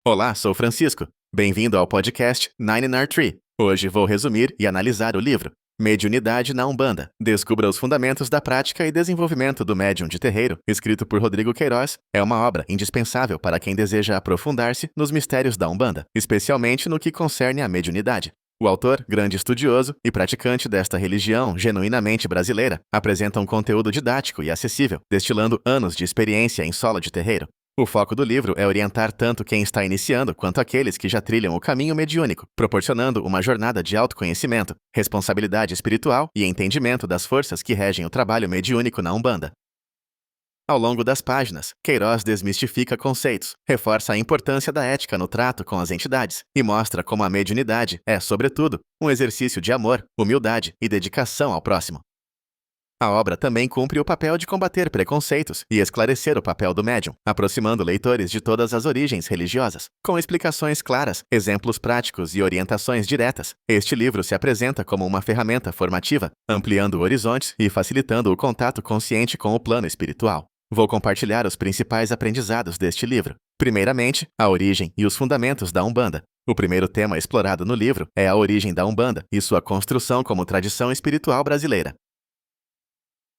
Olá, sou Francisco. Bem-vindo ao podcast Nine Nar Tree. Hoje vou resumir e analisar o livro Mediunidade na Umbanda. Descubra os fundamentos da prática e desenvolvimento do médium de terreiro, escrito por Rodrigo Queiroz. É uma obra indispensável para quem deseja aprofundar-se nos mistérios da Umbanda, especialmente no que concerne à mediunidade. O autor, grande estudioso e praticante desta religião genuinamente brasileira, apresenta um conteúdo didático e acessível, destilando anos de experiência em solo de terreiro. O foco do livro é orientar tanto quem está iniciando quanto aqueles que já trilham o caminho mediúnico, proporcionando uma jornada de autoconhecimento, responsabilidade espiritual e entendimento das forças que regem o trabalho mediúnico na Umbanda. Ao longo das páginas, Queiroz desmistifica conceitos, reforça a importância da ética no trato com as entidades e mostra como a mediunidade é, sobretudo, um exercício de amor, humildade e dedicação ao próximo. A obra também cumpre o papel de combater preconceitos e esclarecer o papel do médium, aproximando leitores de todas as origens religiosas. Com explicações claras, exemplos práticos e orientações diretas, este livro se apresenta como uma ferramenta formativa, ampliando horizontes e facilitando o contato consciente com o plano espiritual. Vou compartilhar os principais aprendizados deste livro. Primeiramente, a origem e os fundamentos da Umbanda. O primeiro tema explorado no livro é a origem da Umbanda e sua construção como tradição espiritual brasileira.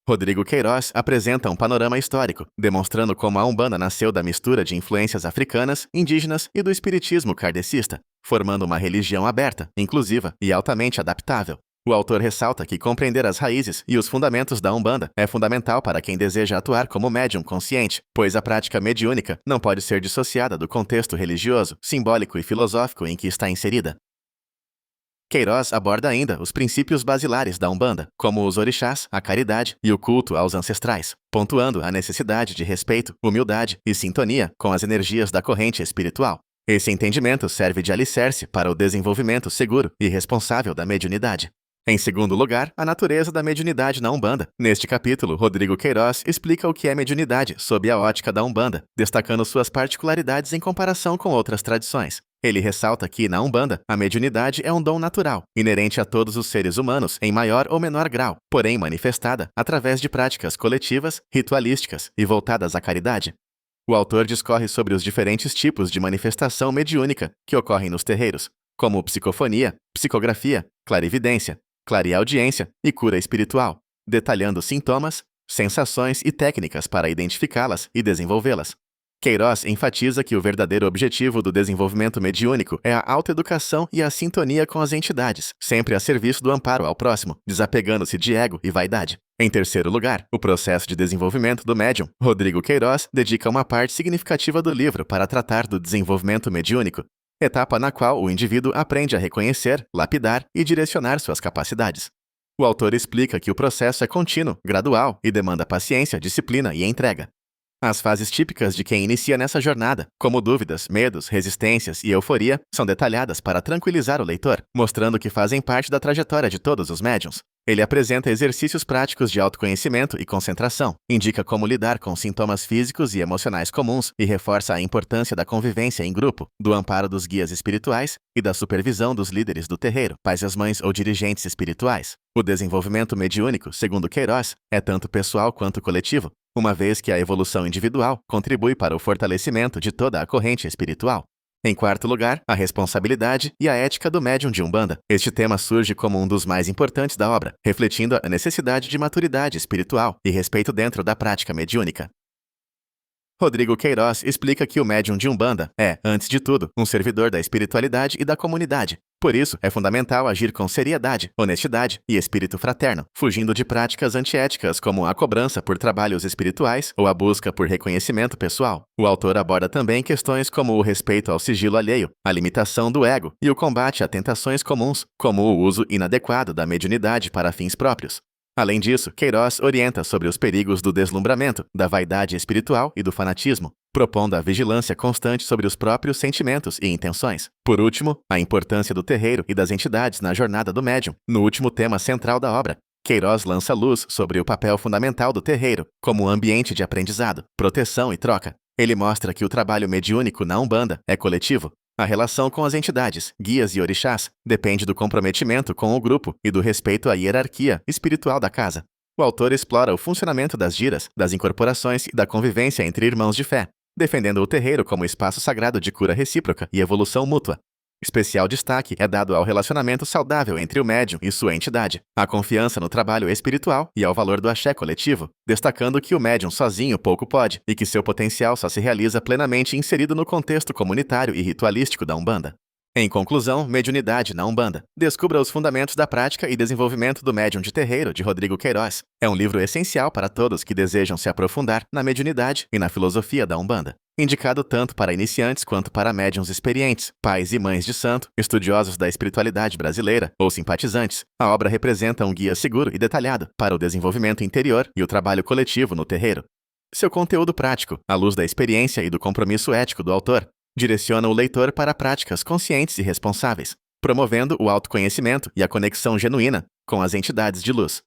Rodrigo Queiroz apresenta um panorama histórico, demonstrando como a Umbanda nasceu da mistura de influências africanas, indígenas e do espiritismo kardecista, formando uma religião aberta, inclusiva e altamente adaptável. O autor ressalta que compreender as raízes e os fundamentos da Umbanda é fundamental para quem deseja atuar como médium consciente, pois a prática mediúnica não pode ser dissociada do contexto religioso, simbólico e filosófico em que está inserida. Queiroz aborda ainda os princípios basilares da Umbanda, como os orixás, a caridade e o culto aos ancestrais, pontuando a necessidade de respeito, humildade e sintonia com as energias da corrente espiritual. Esse entendimento serve de alicerce para o desenvolvimento seguro e responsável da mediunidade. Em segundo lugar, a natureza da mediunidade na Umbanda. Neste capítulo, Rodrigo Queiroz explica o que é mediunidade sob a ótica da Umbanda, destacando suas particularidades em comparação com outras tradições. Ele ressalta que, na Umbanda, a mediunidade é um dom natural, inerente a todos os seres humanos em maior ou menor grau, porém manifestada através de práticas coletivas, ritualísticas e voltadas à caridade. O autor discorre sobre os diferentes tipos de manifestação mediúnica que ocorrem nos terreiros, como psicofonia, psicografia, clarividência, clareaudiência e cura espiritual, detalhando sintomas, sensações e técnicas para identificá-las e desenvolvê-las. Queiroz enfatiza que o verdadeiro objetivo do desenvolvimento mediúnico é a autoeducação e a sintonia com as entidades, sempre a serviço do amparo ao próximo, desapegando-se de ego e vaidade. Em terceiro lugar, o processo de desenvolvimento do médium. Rodrigo Queiroz dedica uma parte significativa do livro para tratar do desenvolvimento mediúnico, etapa na qual o indivíduo aprende a reconhecer, lapidar e direcionar suas capacidades. O autor explica que o processo é contínuo, gradual e demanda paciência, disciplina e entrega. As fases típicas de quem inicia nessa jornada, como dúvidas, medos, resistências e euforia, são detalhadas para tranquilizar o leitor, mostrando que fazem parte da trajetória de todos os médiuns. Ele apresenta exercícios práticos de autoconhecimento e concentração, indica como lidar com sintomas físicos e emocionais comuns e reforça a importância da convivência em grupo, do amparo dos guias espirituais e da supervisão dos líderes do terreiro, pais e mães ou dirigentes espirituais. O desenvolvimento mediúnico, segundo Queiroz, é tanto pessoal quanto coletivo, uma vez que a evolução individual contribui para o fortalecimento de toda a corrente espiritual. Em quarto lugar, a responsabilidade e a ética do médium de Umbanda. Este tema surge como um dos mais importantes da obra, refletindo a necessidade de maturidade espiritual e respeito dentro da prática mediúnica. Rodrigo Queiroz explica que o médium de Umbanda é, antes de tudo, um servidor da espiritualidade e da comunidade. Por isso, é fundamental agir com seriedade, honestidade e espírito fraterno, fugindo de práticas antiéticas como a cobrança por trabalhos espirituais ou a busca por reconhecimento pessoal. O autor aborda também questões como o respeito ao sigilo alheio, a limitação do ego e o combate a tentações comuns, como o uso inadequado da mediunidade para fins próprios. Além disso, Queiroz orienta sobre os perigos do deslumbramento, da vaidade espiritual e do fanatismo, propondo a vigilância constante sobre os próprios sentimentos e intenções. Por último, a importância do terreiro e das entidades na jornada do médium. No último tema central da obra, Queiroz lança luz sobre o papel fundamental do terreiro, como ambiente de aprendizado, proteção e troca. Ele mostra que o trabalho mediúnico na Umbanda é coletivo. A relação com as entidades, guias e orixás depende do comprometimento com o grupo e do respeito à hierarquia espiritual da casa. O autor explora o funcionamento das giras, das incorporações e da convivência entre irmãos de fé, defendendo o terreiro como espaço sagrado de cura recíproca e evolução mútua. Especial destaque é dado ao relacionamento saudável entre o médium e sua entidade, à confiança no trabalho espiritual e ao valor do axé coletivo, destacando que o médium sozinho pouco pode e que seu potencial só se realiza plenamente inserido no contexto comunitário e ritualístico da Umbanda. Em conclusão, Mediunidade na Umbanda. Descubra os fundamentos da prática e desenvolvimento do médium de terreiro, de Rodrigo Queiroz. É um livro essencial para todos que desejam se aprofundar na mediunidade e na filosofia da Umbanda. Indicado tanto para iniciantes quanto para médiuns experientes, pais e mães de santo, estudiosos da espiritualidade brasileira ou simpatizantes, a obra representa um guia seguro e detalhado para o desenvolvimento interior e o trabalho coletivo no terreiro. Seu conteúdo prático, à luz da experiência e do compromisso ético do autor, direciona o leitor para práticas conscientes e responsáveis, promovendo o autoconhecimento e a conexão genuína com as entidades de luz.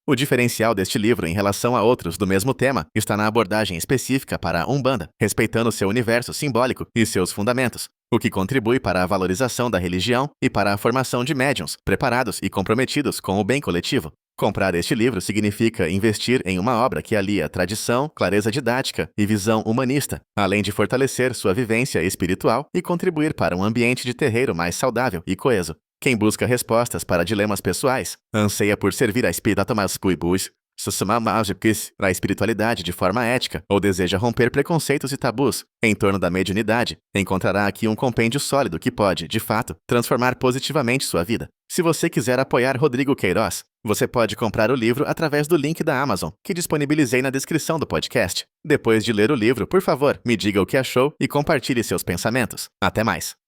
O diferencial deste livro em relação a outros do mesmo tema está na abordagem específica para a Umbanda, respeitando seu universo simbólico e seus fundamentos, o que contribui para a valorização da religião e para a formação de médiuns preparados e comprometidos com o bem coletivo. Comprar este livro significa investir em uma obra que alia tradição, clareza didática e visão humanista, além de fortalecer sua vivência espiritual e contribuir para um ambiente de terreiro mais saudável e coeso. Quem busca respostas para dilemas pessoais, anseia por servir a a espiritualidade de forma ética ou deseja romper preconceitos e tabus em torno da mediunidade, encontrará aqui um compêndio sólido que pode, de fato, transformar positivamente sua vida. Se você quiser apoiar Rodrigo Queiroz, você pode comprar o livro através do link da Amazon, que disponibilizei na descrição do podcast. Depois de ler o livro, por favor, me diga o que achou e compartilhe seus pensamentos. Até mais!